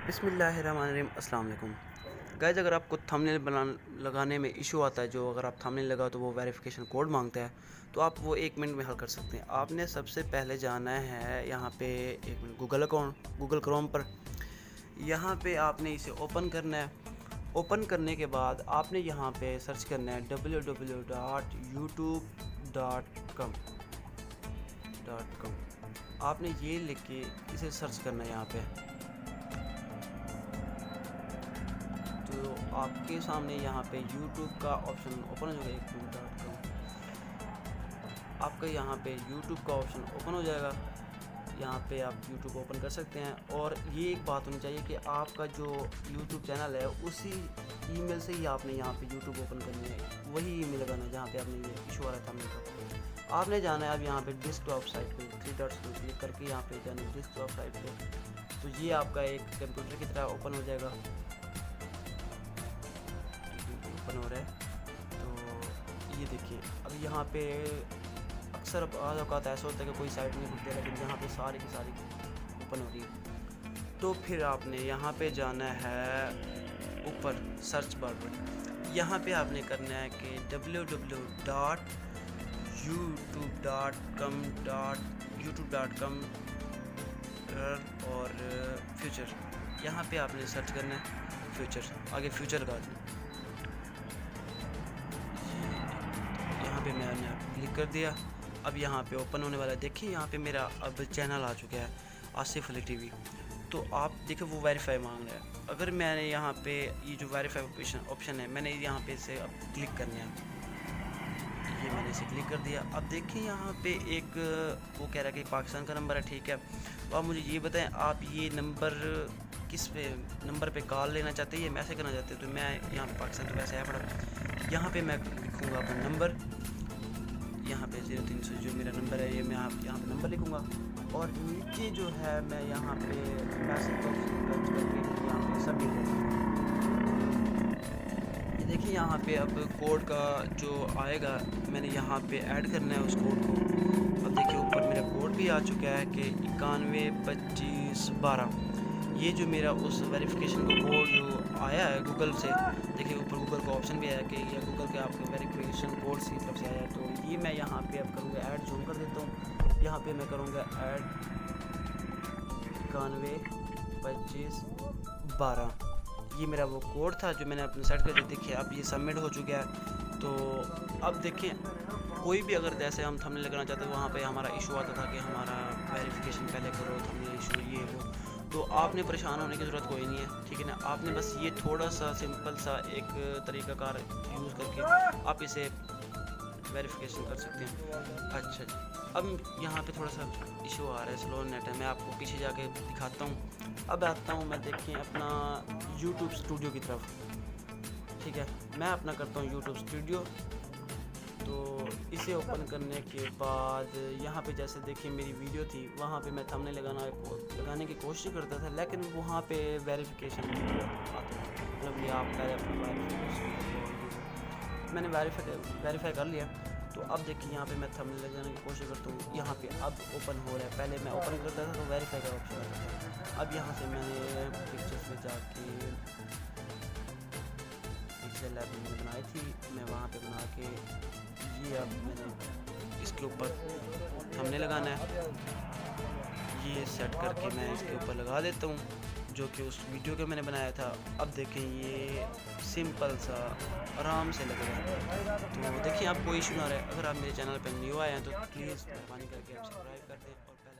बिस्मिल्लाहिर्रहमानिर्रहीम अस्सलाम वालेकुम गाइस। अगर आपको थंबनेल लगाने में इशू आता है, जो अगर आप थंबनेल लगाओ तो वो वेरिफिकेशन कोड मांगता है, तो आप वो 1 मिनट में हल कर सकते हैं। आपने सबसे पहले जाना है यहाँ पे 1 minute Google account, Google Chrome पर। यहाँ पे आपने इसे ओपन करना है। ओपन करने के बाद आपने यहाँ पे सर्च करना है www.youtube.com। आपने ये लिख के इसे सर्च करना है यहाँ पे। तो आपके सामने यहाँ पे YouTube का ऑप्शन ओपन हो जाएगा। 1 मिनट आपका यहाँ पे YouTube का ऑप्शन ओपन हो जाएगा। यहाँ पे आप YouTube ओपन कर सकते हैं। और ये एक बात होनी चाहिए कि आपका जो YouTube चैनल है उसी ईमेल से ही आपने यहाँ पे YouTube ओपन करनी है, वही ईमेल लगाना है जहाँ पे आपने ये इशू आ रहा था। आपने जाना है अब यहाँ पे डेस्कटॉप साइट पे 3 डॉट्स पर क्लिक करके यहाँ पे जाना है डेस्कटॉप साइट पे। तो ये आपका एक कंप्यूटर की तरह ओपन हो जाएगा। ओपन हो रहा है तो ये देखिए। अब यहाँ पे अक्सर औकात ऐसा होता है कि कोई साइट नहीं खुलती है, लेकिन यहाँ पे सारी की सारी ओपन हो रही है। तो फिर आपने यहाँ पे जाना है ऊपर सर्च बार पर। यहाँ पे आपने करना है कि www.youtube.com और फ्यूचर, यहाँ पे आपने सर्च करना है फ्यूचर, आगे फ्यूचर का यहाँ पे मैंने क्लिक कर दिया। अब यहाँ पे ओपन होने वाला है। देखिए यहाँ पे मेरा अब चैनल आ चुका है, आसिफ अली टीवी। तो आप देखो वो वेरीफाई मांग रहा है। अगर मैंने यहाँ पे ये जो वेरीफाई ऑप्शन है, मैंने यहाँ पे इसे अब क्लिक करना है। ये मैंने इसे क्लिक कर दिया। अब देखिए यहाँ पे एक वो कह रहा है कि पाकिस्तान का नंबर है, ठीक है। तो आप मुझे ये बताएं, आप ये नंबर किस पे नंबर पे कॉल लेना चाहते हैं या मैसेज करना चाहते हैं। तो मैं यहाँ पे पाकिस्तान तो वैसे है पड़ा, यहाँ पे मैं लिखूँगा अपना नंबर। यहाँ पे 0300 जो मेरा नंबर है, ये मैं यहाँ पे नंबर लिखूँगा। और नीचे जो है मैं यहाँ पे मैसेज को टच करके यहाँ पे सबमिट करूँगा। ये देखिए यहाँ पे अब कोड का जो आएगा, मैंने यहाँ पे ऐड करना है उस कोड को। अब देखिए ऊपर मेरा कोड भी आ चुका है कि 912512। ये जो मेरा उस वेरिफिकेशन का कोड जो आया है गूगल से, देखिए ऊपर गूगल का ऑप्शन भी आया कि या गूगल के आपके वेरिफिकेशन कोड की तरफ से आया है। तो ये मैं यहाँ पे अब करूँगा ऐड, जूम कर देता हूँ। यहाँ पे मैं करूँगा ऐड 912512। ये मेरा वो कोड था जो मैंने अपने सेट कर दिया। देखिए अब ये सबमिट हो चुका है। तो अब देखिए कोई भी अगर जैसे हम थंबनेल लगाना चाहते हैं, वहाँ पे हमारा इशू आता था कि हमारा वेरिफिकेशन पहले करो, थंबनेल इशू ये वो। तो आपने परेशान होने की ज़रूरत कोई नहीं है, ठीक है ना। आपने बस ये थोड़ा सा सिंपल सा एक तरीक़ाकार यूज़ करके आप इसे वेरिफिकेशन कर सकते हैं। अच्छा जी, अब यहाँ पे थोड़ा सा इशू आ रहा है, स्लो नेट है। मैं आपको पीछे जाके दिखाता हूँ। अब आता हूँ मैं, देखिए अपना यूट्यूब स्टूडियो की तरफ, ठीक है। मैं अपना करता हूँ यूट्यूब स्टूडियो। तो इसे ओपन करने के बाद यहाँ पे जैसे देखिए मेरी वीडियो थी, वहाँ पे मैं थंबनेल लगाने की कोशिश करता था, लेकिन वहाँ पे वेरिफिकेशन आता था। मतलब ये आप पहले अपना मैंने वेरीफाई कर लिया। तो अब देखिए यहाँ पे मैं थंबनेल लगाने की कोशिश करता हूँ। यहाँ पे अब ओपन हो रहा है। पहले मैं ओपन करता था तो वेरीफाई का ऑप्शन आता था। अब यहाँ से मैंने पिक्चर्स में जाके पिक्सल लैब मैंने बनाई थी, मैं वहाँ पे बना के ये अब मैंने इसके ऊपर थंबनेल लगाना है। ये सेट करके मैं इसके ऊपर लगा देता हूँ, जो कि उस वीडियो के मैंने बनाया था। अब देखें ये सिंपल सा आराम से लग रहा है। तो देखिए आप कोई इशू ना रहे। अगर आप मेरे चैनल पर न्यू आए हैं तो प्लीज़ मेहरबानी करके आप सब्सक्राइब कर दें और पहले